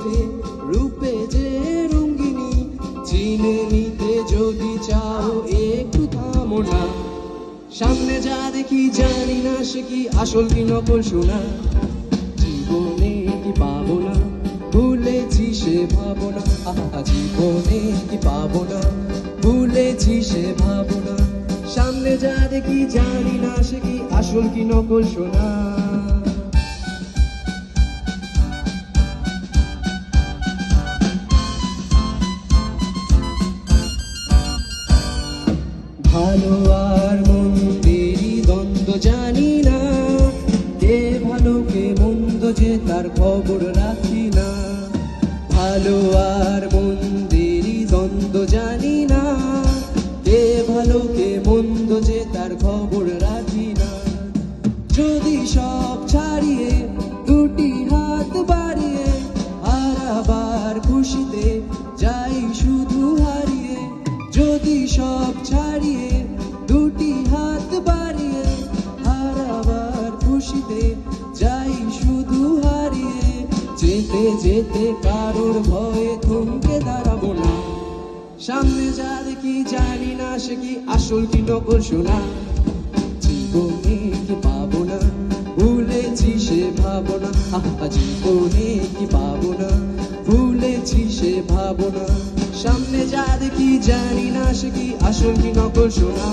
ওঠে রূপে যে রঙ্গিনী, চিনে নিতে যদি চাও একটু থামো না। সামনে যা দেখি জানি না সে কি আসল কি নকল শোনা। জীবনে কি পাবো না, ভুলেছি সে ভাবনা। জীবনে কি পাবো না, ভুলেছি সে ভাবনা। সামনে যা দেখি জানি না সে কি আসল কি নকল শোনা। ভালো আর মন্দেরই দ্বন্দ্ব জানি না, কে ভালো কে মন্দ যে তার খবর রাখি না। ভালো আর মন্দেরই দ্বন্দ্ব জানি না, কে ভালো কে মন্দ যে তার খবর রাখি না। যদি সব ছাড়িয়ে দুটি হাত বাড়িয়ে হারাবার খুশিতে যাই শুধু হারিয়ে, যদি সব ছাড়িয়ে দুটি হাত বাড়িয়ে হারাবার খুশিতে যাই শুধু হারিয়ে, যেতে যেতে কারোর ভয়ে থমকে দাঁড়াবো না। সামনে যা দেখি জানি না সে কি আসল কি নকল শোনা। জীবনে কি পাবো না, ভুলেছি সে ভাবনা। জীবনে কি পাবো না, ভুলেছি সে ভাবনা। সামনে যা দেখি জানি না সে কি আসল কি নকল শোনা।